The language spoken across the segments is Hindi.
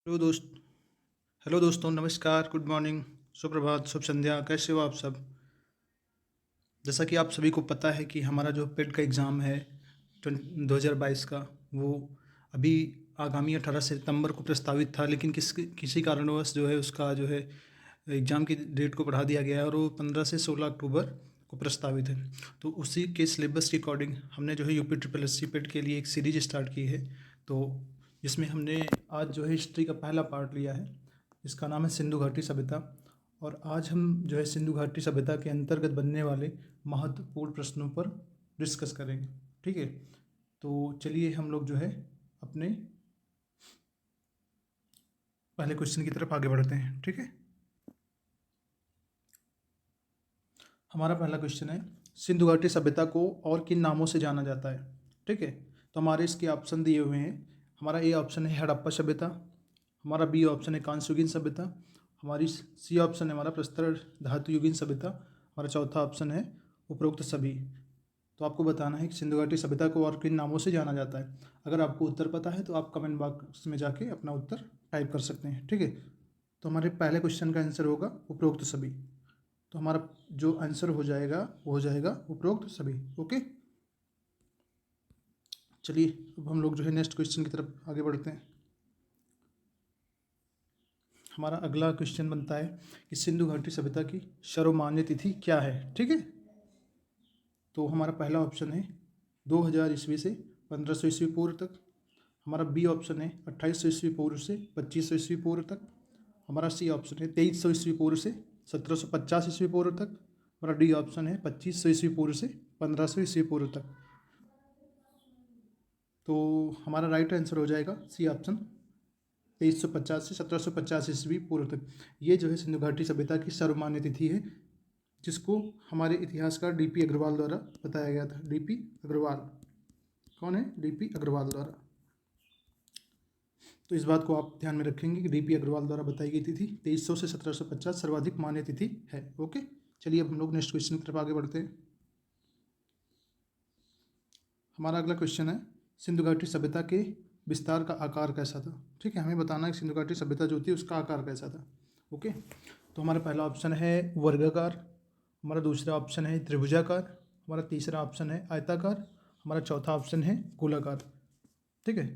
हेलो दोस्त हेलो दोस्तों, नमस्कार, गुड मॉर्निंग, सुप्रभात, शुभ संध्या। कैसे हो आप सब? जैसा कि आप सभी को पता है कि हमारा जो पेड का एग्ज़ाम है 2022 का, वो अभी आगामी 18 सितंबर को प्रस्तावित था, लेकिन किसी कारणवश जो है उसका जो है एग्ज़ाम की डेट को बढ़ा दिया गया है और वो 15 से 16 अक्टूबर को प्रस्तावित है। तो उसी के सिलेबस के अकॉर्डिंग हमने जो है यूपी ट्रिपल एस सी पेड के लिए एक सीरीज स्टार्ट की है। तो जिसमें हमने आज जो है हिस्ट्री का पहला पार्ट लिया है, इसका नाम है सिंधु घाटी सभ्यता। और आज हम जो है सिंधु घाटी सभ्यता के अंतर्गत बनने वाले महत्वपूर्ण प्रश्नों पर डिस्कस करेंगे। ठीक है, तो चलिए हम लोग जो है अपने पहले क्वेश्चन की तरफ आगे बढ़ते हैं। ठीक है, हमारा पहला क्वेश्चन है, सिंधु घाटी सभ्यता को और किन नामों से जाना जाता है? ठीक है, तो हमारे इसके ऑप्शन दिए हुए हैं। हमारा ए ऑप्शन है हड़प्पा सभ्यता, हमारा बी ऑप्शन है कांस्ययुगीन सभ्यता, हमारी सी ऑप्शन है हमारा प्रस्तर धातुयुगीन सभ्यता, हमारा चौथा ऑप्शन है उपरोक्त सभी। तो आपको बताना है कि सिंधु घाटी सभ्यता को और किन नामों से जाना जाता है। अगर आपको उत्तर पता है तो आप कमेंट बॉक्स में जाके अपना उत्तर टाइप कर सकते हैं। ठीक है, तो हमारे पहले क्वेश्चन का आंसर होगा उपरोक्त सभी। तो हमारा जो आंसर हो जाएगा वो हो जाएगा उपरोक्त सभी। ओके, चलिए अब हम लोग जो है नेक्स्ट क्वेश्चन की तरफ आगे बढ़ते हैं। हमारा अगला क्वेश्चन बनता है कि सिंधु घाटी सभ्यता की सर्वमान्य तिथि क्या है? ठीक है, तो हमारा पहला ऑप्शन है 2000 ईस्वी से 1500 ईस्वी पूर्व तक, हमारा बी ऑप्शन है 2800 ईस्वी पूर्व से 2500 ईस्वी पूर्व तक, हमारा सी ऑप्शन है 2300 ईस्वी पूर्व से 1750 ईस्वी पूर्व तक, हमारा डी ऑप्शन है 2500 ईस्वी पूर्व से 1500 ईस्वी पूर्व तक। तो हमारा राइट आंसर हो जाएगा सी ऑप्शन 2350 से 1750 ईस्वी पूर्व तक। ये जो है सिंधु घाटी सभ्यता की सर्वमान्य तिथि है, जिसको हमारे इतिहासकार डीपी अग्रवाल द्वारा बताया गया था। डीपी अग्रवाल कौन है? डीपी अग्रवाल द्वारा। तो इस बात को आप ध्यान में रखेंगे कि डीपी अग्रवाल द्वारा बताई गई तिथि 2300 से 1750 सर्वाधिक मान्य तिथि है। ओके, चलिए अब हम लोग नेक्स्ट क्वेश्चन की तरफ आगे बढ़ते हैं। हमारा अगला क्वेश्चन है, सिंधु घाटी सभ्यता के विस्तार का आकार कैसा था? ठीक है, हमें बताना है कि सिंधु घाटी सभ्यता जो थी उसका आकार कैसा था। ओके, तो हमारा पहला ऑप्शन है वर्गाकार, हमारा दूसरा ऑप्शन है त्रिभुजाकार, हमारा तीसरा ऑप्शन है आयताकार, हमारा चौथा ऑप्शन है गोलाकार। ठीक है,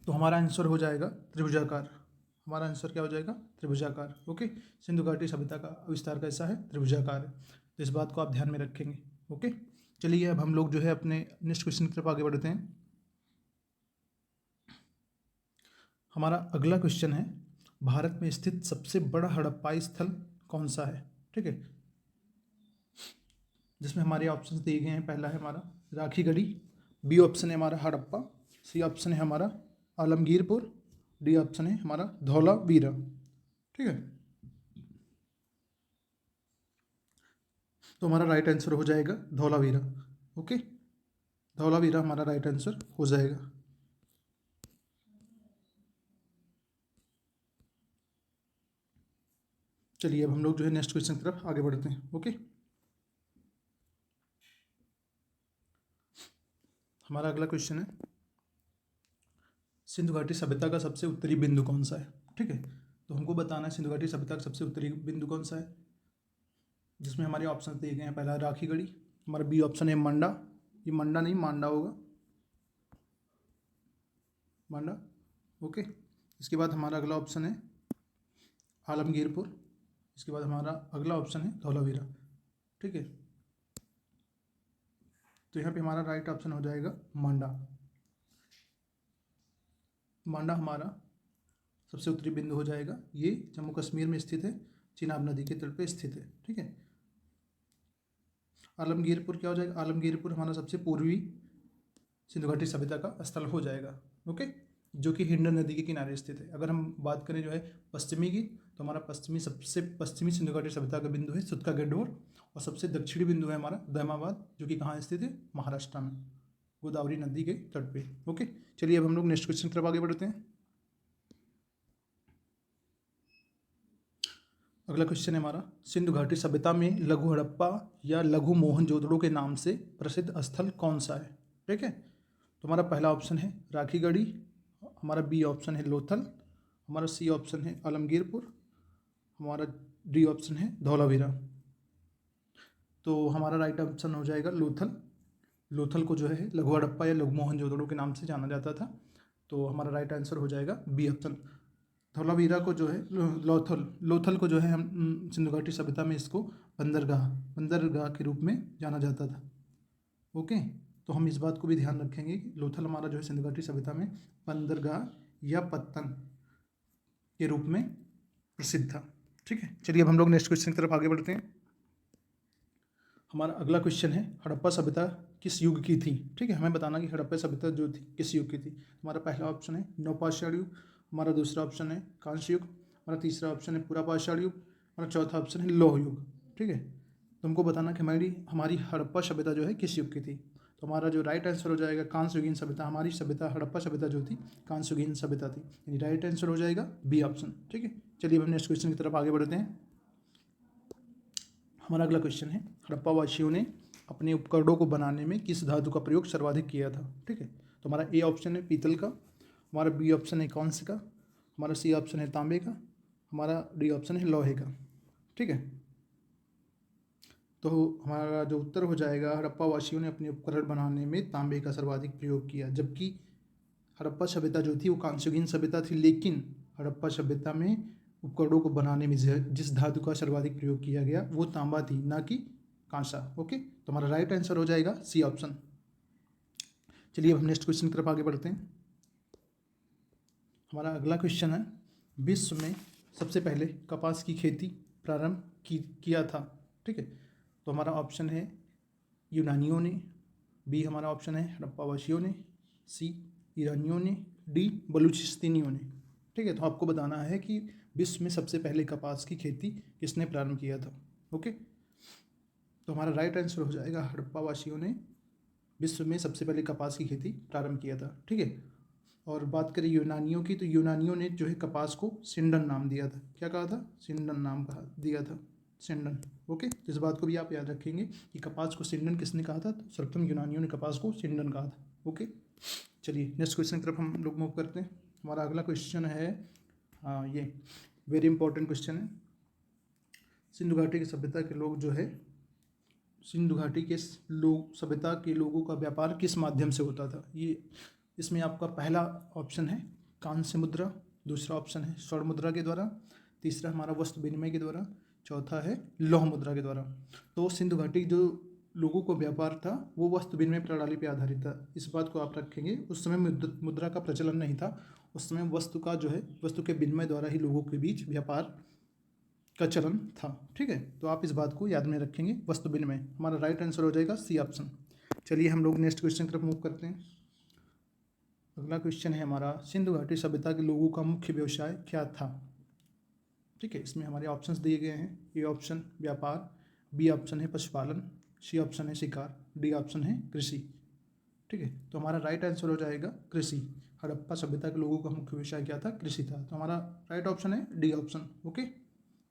तो हमारा आंसर हो जाएगा त्रिभुजाकार। हमारा आंसर क्या हो जाएगा? त्रिभुजाकार। ओके, सिंधु घाटी सभ्यता का विस्तार कैसा है? त्रिभुजाकार है। तो इस बात को आप ध्यान में रखेंगे। ओके, चलिए अब हम लोग जो है अपने नेक्स्ट क्वेश्चन की तरफ आगे बढ़ते हैं। हमारा अगला क्वेश्चन है, भारत में स्थित सबसे बड़ा हड़प्पाई स्थल कौन सा है? ठीक है, जिसमें हमारे ऑप्शन दिए गए हैं। पहला है हमारा राखीगढ़ी, बी ऑप्शन है हमारा हड़प्पा, सी ऑप्शन है हमारा आलमगीरपुर, डी ऑप्शन है हमारा धौलावीरा। ठीक है, तो हमारा राइट आंसर हो जाएगा धौलावीरा। ओके, धौलावीरा हमारा राइट आंसर हो जाएगा। चलिए अब हम लोग जो है नेक्स्ट क्वेश्चन की तरफ आगे बढ़ते हैं। ओके, हमारा अगला क्वेश्चन है, सिंधु घाटी सभ्यता का सबसे उत्तरी बिंदु कौन सा है? ठीक है, तो हमको बताना है सिंधु घाटी सभ्यता का सबसे उत्तरी बिंदु कौन सा है, जिसमें हमारे ऑप्शन दिए गए हैं। पहला राखीगढ़ी, हमारा बी ऑप्शन है मंडा, ये मंडा नहीं मांडा होगा, मांडा। ओके, इसके बाद हमारा अगला ऑप्शन है आलमगीरपुर, इसके बाद हमारा अगला ऑप्शन है धौलावीरा। ठीक है, तो यहाँ पे हमारा राइट ऑप्शन हो जाएगा मांडा। मांडा हमारा सबसे उत्तरी बिंदु हो जाएगा। ये जम्मू कश्मीर में स्थित है, चिनाब नदी के तट पे स्थित है। ठीक है, आलमगीरपुर क्या हो जाएगा? आलमगीरपुर हमारा सबसे पूर्वी सिंधु घाटी सभ्यता का स्थल हो जाएगा। ओके, जो कि हिंडन नदी के किनारे स्थित है। अगर हम बात करें जो है पश्चिमी की, तो हमारा सबसे पश्चिमी सिंधु घाटी सभ्यता का बिंदु है सुतका गड्ढोर, और सबसे दक्षिणी बिंदु है हमारा दहमाबाद, जो कि कहाँ स्थित है? महाराष्ट्र में, गोदावरी नदी के तट पे। ओके, चलिए अब हम लोग नेक्स्ट क्वेश्चन की तरफ आगे बढ़ते हैं। अगला क्वेश्चन है हमारा, सिंधु घाटी सभ्यता में लघु हड़प्पा या लघु मोहनजोदड़ो के नाम से प्रसिद्ध स्थल कौन सा है? ठीक है, तो हमारा पहला ऑप्शन है राखीगढ़ी, हमारा बी ऑप्शन है लोथल, हमारा सी ऑप्शन है आलमगीरपुर, हमारा डी ऑप्शन है धौलावीरा। तो हमारा राइट ऑप्शन हो जाएगा लोथल। लोथल को जो है लघु हड़प्पा या लघु मोहनजोदड़ो के नाम से जाना जाता था। तो हमारा राइट आंसर हो जाएगा बी ऑप्शन। धौलावीरा को जो है लोथल लोथल को जो है हम सिंधु घाटी सभ्यता में इसको बंदरगाह के रूप में जाना जाता था। ओके, तो हम इस बात को भी ध्यान रखेंगे कि लोथल हमारा जो है सिंधु घाटी सभ्यता में बंदरगाह या पत्तन के रूप में प्रसिद्ध था। ठीक है, चलिए अब हम लोग नेक्स्ट क्वेश्चन की तरफ आगे बढ़ते हैं। हमारा अगला क्वेश्चन है हड़प्पा सभ्यता किस युग की थी। ठीक है, हमें बताना कि हड़प्पा सभ्यता जो थी किस युग की थी। हमारा पहला ऑप्शन है नवपाषाण युग, हमारा दूसरा ऑप्शन है कांस्य युग, हमारा तीसरा ऑप्शन है पुरापाषाण युग, हमारा चौथा ऑप्शन है लौह युग। ठीक है, तुमको बताना कि हमारी हड़प्पा सभ्यता जो है किस युग की थी। तो हमारा जो राइट आंसर हो जाएगा कांस्य युगीन सभ्यता। हमारी सभ्यता हड़प्पा सभ्यता जो थी कांस्य युगीन सभ्यता थी, यानी राइट आंसर हो जाएगा बी ऑप्शन। ठीक है, चलिए अब हम नेक्स्ट क्वेश्चन की तरफ आगे बढ़ते हैं। हमारा अगला क्वेश्चन है हड़प्पा वासियों ने अपने उपकरणों को बनाने में किस धातु का प्रयोग सर्वाधिक किया था। ठीक है, तो हमारा ए ऑप्शन है पीतल का, हमारा बी ऑप्शन है कांस्य का, हमारा सी ऑप्शन है तांबे का, हमारा डी ऑप्शन है लोहे का। ठीक है, तो हमारा जो उत्तर हो जाएगा हड़प्पा वासियों ने अपने उपकरण बनाने में तांबे का सर्वाधिक प्रयोग किया, जबकि हड़प्पा सभ्यता जो थी वो कांस्ययुगीन सभ्यता थी, लेकिन हड़प्पा सभ्यता में उपकरणों को बनाने में जिस धातु का सर्वाधिक प्रयोग किया गया वो तांबा थी, ना कि कांसा। ओके, तो हमारा राइट आंसर हो जाएगा सी ऑप्शन। चलिए अब हम नेक्स्ट क्वेश्चन की तरफ आगे बढ़ते हैं। हमारा अगला क्वेश्चन है विश्व में सबसे पहले कपास की खेती प्रारंभ किया था। ठीक है, तो हमारा ऑप्शन है यूनानियों ने, बी हमारा ऑप्शन है हड़प्पावासियों ने, सी ईरानियों ने, डी बलूचिस्तानियों ने। ठीक है, तो आपको बताना है कि विश्व में सबसे पहले कपास की खेती किसने प्रारंभ किया था। ओके, तो हमारा राइट आंसर हो जाएगा हड़प्पावासियों ने विश्व में सबसे पहले कपास की खेती प्रारंभ किया था। ठीक है, और बात करें यूनानियों की, तो यूनानियों ने जो है कपास को सिंडन नाम दिया था। क्या कहा था? सिंडन नाम कहा दिया था, सिंडन। ओके, तो इस बात को भी आप याद रखेंगे कि कपास को सिंडन किसने कहा था, तो सर्वप्रथम यूनानियों ने कपास को सिंडन कहा था। ओके, चलिए नेक्स्ट क्वेश्चन की तरफ हम लोग मूव करते हैं। हमारा अगला क्वेश्चन है ये वेरी इंपॉर्टेंट क्वेश्चन है। सिंधु घाटी की सभ्यता के लोग जो है सिंधु घाटी के लोग सभ्यता के लोगों का व्यापार किस माध्यम से होता था। ये इसमें आपका पहला ऑप्शन है कांस्य मुद्रा, दूसरा ऑप्शन है स्वर्ण मुद्रा के द्वारा, तीसरा हमारा वस्तु विनिमय के द्वारा, चौथा है लौह मुद्रा के द्वारा। तो सिंधु घाटी जो लोगों को व्यापार था वो वस्तु विनिमय प्रणाली पर आधारित था। इस बात को आप रखेंगे। उस समय मुद्रा का प्रचलन नहीं था, उस समय वस्तु का जो है वस्तु के विनिमय द्वारा ही लोगों के बीच व्यापार का चलन था। ठीक है, तो आप इस बात को याद में रखेंगे, वस्तु विनिमय। हमारा राइट आंसर हो जाएगा सी ऑप्शन। चलिए हम लोग नेक्स्ट क्वेश्चन की तरफ मूव करते हैं। अगला क्वेश्चन है हमारा सिंधु घाटी सभ्यता के लोगों का मुख्य व्यवसाय क्या था। ठीक है, इसमें हमारे ऑप्शंस दिए गए हैं। ए ऑप्शन व्यापार, बी ऑप्शन है पशुपालन, सी ऑप्शन है शिकार, डी ऑप्शन है कृषि। ठीक है, तो हमारा राइट आंसर हो जाएगा कृषि। हड़प्पा सभ्यता के लोगों का मुख्य व्यवसाय क्या था? कृषि था। तो हमारा राइट ऑप्शन है डी ऑप्शन। ओके,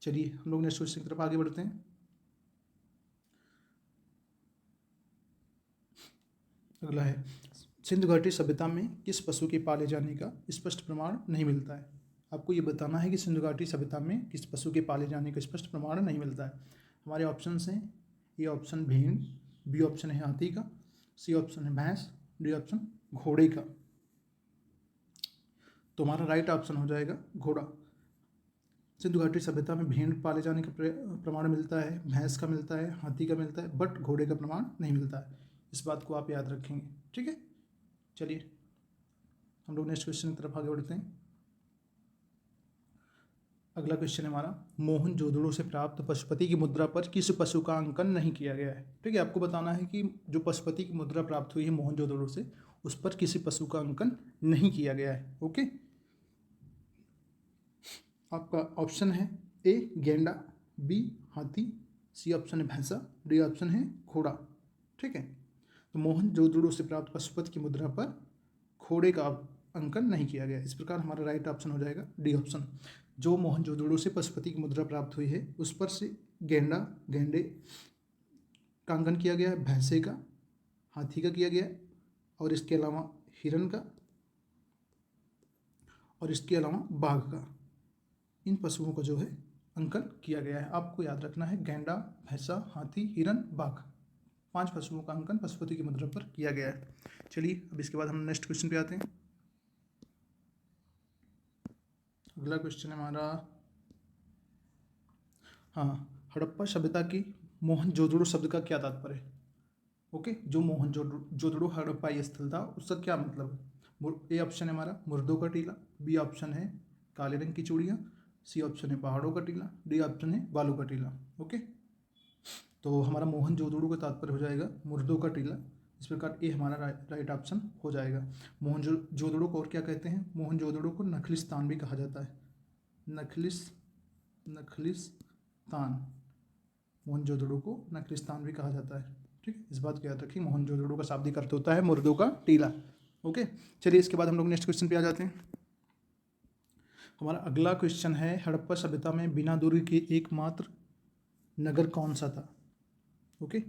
चलिए हम लोग नेक्स्ट क्वेश्चन की तरफ आगे बढ़ते हैं। अगला है सिंधु घाटी सभ्यता में किस पशु के पाले जाने का स्पष्ट प्रमाण नहीं मिलता है। आपको ये बताना है कि सिंधु घाटी सभ्यता में किस पशु के पाले जाने का स्पष्ट प्रमाण नहीं मिलता है। हमारे ऑप्शन हैं ए ऑप्शन भेड़, बी ऑप्शन है हाथी का, सी ऑप्शन है भैंस, डी ऑप्शन घोड़े का। तो हमारा राइट ऑप्शन हो जाएगा घोड़ा। सिंधु घाटी सभ्यता में भेड़ पाले जाने का प्रमाण मिलता है, भैंस का मिलता है, हाथी का मिलता है, बट घोड़े का प्रमाण नहीं मिलता है। इस बात को आप याद रखेंगे। ठीक है, चलिए हम लोग नेक्स्ट क्वेश्चन की तरफ आगे बढ़ते हैं। अगला क्वेश्चन है हमारा मोहनजोदड़ो से प्राप्त पशुपति की मुद्रा पर किस पशु का अंकन नहीं किया गया है। ठीक है, आपको बताना है कि जो पशुपति की मुद्रा प्राप्त हुई है मोहनजोदड़ो से, उस पर किसी पशु का अंकन नहीं किया गया है। ओके, आपका ऑप्शन है ए गेंडा, बी हाथी, सी ऑप्शन है भैंसा, डी ऑप्शन है घोड़ा। ठीक है, तो मोहनजोदड़ो से प्राप्त पशुपति की मुद्रा पर घोड़े का अंकन नहीं किया गया। इस प्रकार हमारा राइट ऑप्शन हो जाएगा डी ऑप्शन। जो मोहनजोदड़ो से पशुपति की मुद्रा प्राप्त हुई है उस पर से गेंडे का अंकन किया गया है, भैंसे का, हाथी का किया गया है, और इसके अलावा हिरन का और इसके अलावा बाघ का, इन पशुओं का जो है अंकन किया गया है। आपको याद रखना है गैंडा, भैंसा, हाथी, हिरन, बाघ, 5 पशुओं का अंकन पशुपति की मुद्रा पर किया गया है। चलिए अब इसके बाद हम नेक्स्ट क्वेश्चन पे आते हैं। अगला क्वेश्चन है हमारा, हाँ, हड़प्पा सभ्यता की मोहनजोदड़ो शब्द का क्या तात्पर्य है? ओके, जो मोहनजोदड़ो हड़प्पा स्थल था उसका क्या मतलब है? ए ऑप्शन है हमारा मुर्दों का टीला, बी ऑप्शन है काले रंग की चूड़ियाँ, सी ऑप्शन है पहाड़ों का टीला, डी ऑप्शन है बालू का टीला। ओके, तो हमारा मोहनजोदड़ो का तात्पर्य हो जाएगा मुर्दों का टीला। इस प्रकार ए हमारा राइट ऑप्शन हो जाएगा। मोहनजोदड़ो को और क्या कहते हैं? मोहनजोदड़ो को नखलिस्तान भी कहा जाता है। नखलिस्तान, मोहनजोदड़ो को नखलिस्तान भी कहा जाता है। ठीक है, इस बात को याद रखिए। मोहनजोदड़ो का शाब्दिक अर्थ होता है मुर्दों का टीला। ओके, चलिए इसके बाद हम लोग नेक्स्ट क्वेश्चन पे आ जाते हैं। हमारा अगला क्वेश्चन है, हड़प्पा सभ्यता में बिना दुर्ग के एकमात्र नगर कौन सा था? ओके,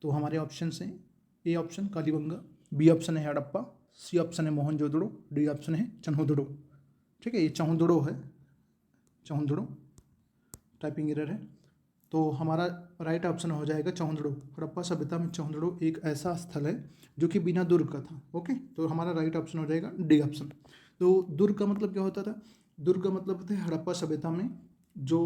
तो हमारे ऑप्शन हैं, A option Kalibanga, B option है हड़प्पा, सी ऑप्शन है मोहनजोदड़ो, डी ऑप्शन है चन्होदड़ो। ठीक है, ये चौहदड़ो है, चौहदड़ो, टाइपिंग एरर है। तो हमारा राइट ऑप्शन हो जाएगा चौहदड़ो। हड़प्पा सभ्यता में चौहदड़ो एक ऐसा स्थल है जो कि बिना दुर्ग का था। ओके, तो हमारा राइट ऑप्शन हो जाएगा डी ऑप्शन। तो दुर्ग का मतलब क्या होता था? दुर्ग का मतलब होता है हड़प्पा सभ्यता में जो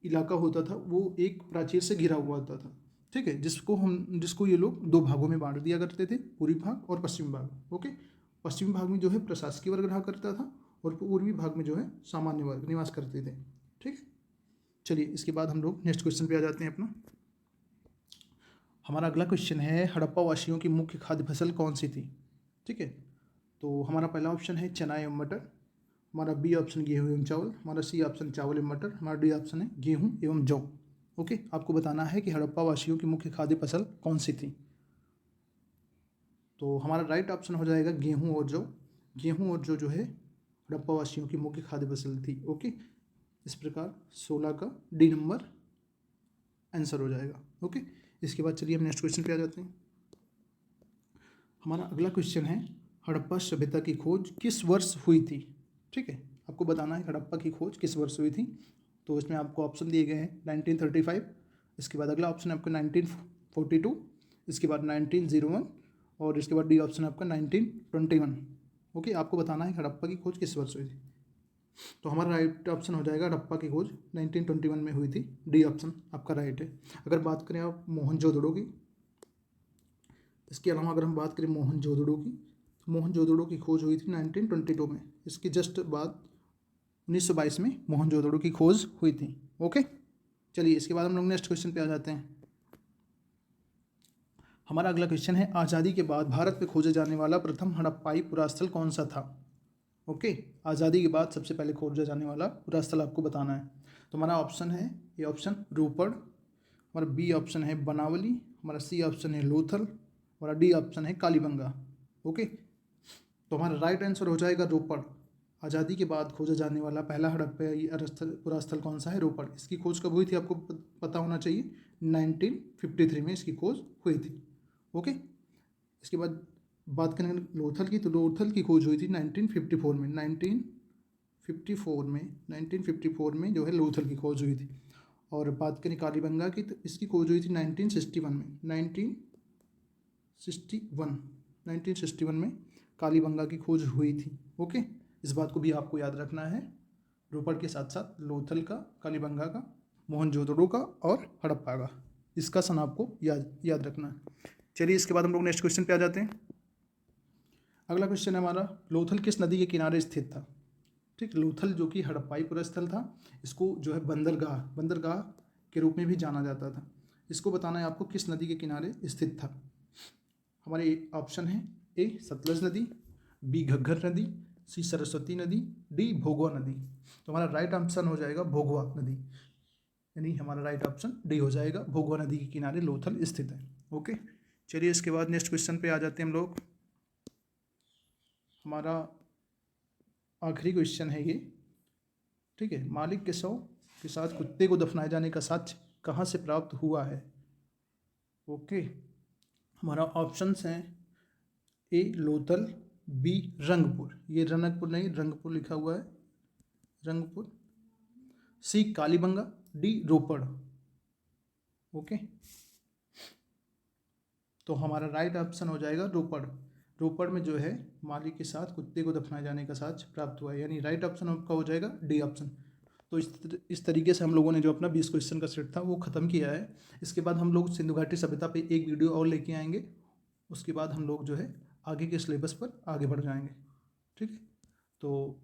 इलाका होता था वो एक प्राचीर से घिरा हुआ होता था। ठीक है, जिसको ये लोग 2 भागों में बांट दिया करते थे, पूर्वी भाग और पश्चिम भाग। ओके, पश्चिमी भाग में जो है प्रशासकीय वर्ग रहा करता था और पूर्वी भाग में जो है सामान्य वर्ग निवास करते थे। ठीक है, चलिए इसके बाद हम लोग नेक्स्ट क्वेश्चन पे आ जाते हैं अपना। हमारा अगला क्वेश्चन है, हड़प्पा वासियों की मुख्य खाद्य फसल कौन सी थी? ठीक है, तो हमारा पहला ऑप्शन है चना एवं मटर, हमारा बी ऑप्शन गेहूँ एवं चावल, हमारा सी ऑप्शन चावल एवं मटर, हमारा डी ऑप्शन है गेहूँ एवं जौ। ओके, आपको बताना है कि हड़प्पा वासियों की मुख्य खाद्य फसल कौन सी थी। तो हमारा राइट ऑप्शन हो जाएगा गेहूँ और जौ। गेहूँ और जौ जो है हड़प्पा वासियों की मुख्य खाद्य फसल थी। ओके, इस प्रकार 16 का डी नंबर आंसर हो जाएगा। ओके, इसके बाद चलिए हम नेक्स्ट क्वेश्चन पे आ जाते हैं। हमारा अगला क्वेश्चन है, हड़प्पा सभ्यता की खोज किस वर्ष हुई थी? ठीक है, आपको बताना है हड़प्पा की खोज किस वर्ष हुई थी। तो इसमें आपको ऑप्शन दिए गए हैं 1935, इसके बाद अगला ऑप्शन है आपका 1942, इसके बाद 1901 और इसके बाद डी ऑप्शन है आपका 1921। ओके, आपको बताना है हड़प्पा की खोज किस वर्ष हुई थी। तो हमारा राइट ऑप्शन हो जाएगा हड़प्पा की खोज 1921 में हुई थी, डी ऑप्शन आपका राइट है। अगर बात करें आप मोहनजोदड़ो की, इसके अलावा अगर हम बात करें मोहनजोदड़ो की, तो मोहनजोदड़ो की खोज हुई थी 1922 में। इसके जस्ट बाद 1922 में मोहनजोदड़ो की खोज हुई थी। ओके, चलिए इसके बाद हम लोग नेक्स्ट क्वेश्चन पे आ जाते हैं। हमारा अगला क्वेश्चन है, आज़ादी के बाद भारत में खोजा जाने वाला प्रथम हड़प्पाई पुरास्थल कौन सा था? ओके, आज़ादी के बाद सबसे पहले खोजा जाने वाला पुरास्थल आपको बताना है। तो हमारा ऑप्शन है, ये ऑप्शन रोपड़, हमारा बी ऑप्शन है बनावली, हमारा सी ऑप्शन है लोथल, हमारा डी ऑप्शन है कालीबंगा। ओके, तो हमारा राइट आंसर हो जाएगा रोपड़। आज़ादी के बाद खोजा जाने वाला पहला हड़प्पाई पुरास्थल कौन सा है? रोपड़। इसकी खोज कब हुई थी आपको पता होना चाहिए, 1953 में इसकी खोज हुई थी। ओके, इसके बाद बात करें लोथल की, तो लोथल की खोज हुई थी 1954 में। 1954 में जो है लोथल की खोज हुई थी। और बात करें कालीबंगा की, तो इसकी खोज हुई थी 1961 में। 1961 में कालीबंगा की खोज हुई थी। ओके, इस बात को भी आपको याद रखना है, रोपड़ के साथ साथ लोथल का, कालीबंगा का, मोहनजोदड़ो का और हड़प्पा का, इसका सन आपको याद रखना है। चलिए इसके बाद हम लोग नेक्स्ट क्वेश्चन पे आ जाते हैं। अगला क्वेश्चन है हमारा, लोथल किस नदी के किनारे स्थित था? ठीक, लोथल जो कि हड़प्पाई पुरास्थल था, इसको जो है बंदरगाह के रूप में भी जाना जाता था। इसको बताना है आपको किस नदी के किनारे स्थित था। हमारे ऑप्शन है, ए सतलज नदी, बी घग्गर नदी, सी सरस्वती नदी, डी भोगवा नदी। तो हमारा राइट ऑप्शन हो जाएगा भोगवा नदी, यानी हमारा राइट ऑप्शन डी हो जाएगा, भोगवा नदी के किनारे लोथल स्थित है। ओके, चलिए इसके बाद नेक्स्ट क्वेश्चन पे आ जाते हैं हम लोग। हमारा आखिरी क्वेश्चन है ये। ठीक है, मालिक के शव के साथ कुत्ते को दफनाए जाने का साक्ष्य कहाँ से प्राप्त हुआ है? ओके, हमारा ऑप्शंस हैं, ए लोथल, बी रंगपुर, ये रनकपुर नहीं रंगपुर लिखा हुआ है, रंगपुर। सी कालीबंगा, डी रोपड़। ओके, तो हमारा राइट ऑप्शन हो जाएगा रोपड़। रोपड़ में जो है माली के साथ कुत्ते को दफनाए जाने का साक्ष्य प्राप्त हुआ है, यानी राइट ऑप्शन आपका हो जाएगा डी ऑप्शन। तो इस तरीके से हम लोगों ने जो अपना 20 क्वेश्चन का सेट था वो ख़त्म किया है। इसके बाद हम लोग सिंधु घाटी सभ्यता पे एक वीडियो और लेके आएंगे, उसके बाद हम लोग जो है आगे के सिलेबस पर आगे बढ़ जाएंगे। ठीक है, तो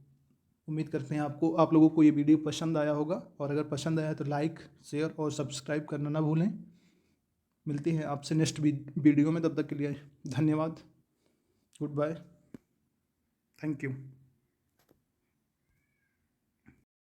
उम्मीद करते हैं आप लोगों को ये वीडियो पसंद आया होगा, और अगर पसंद आया तो लाइक शेयर और सब्सक्राइब करना ना भूलें। मिलती है आपसे नेक्स्ट वीडियो में, तब तक के लिए धन्यवाद, गुड बाय, थैंक यू।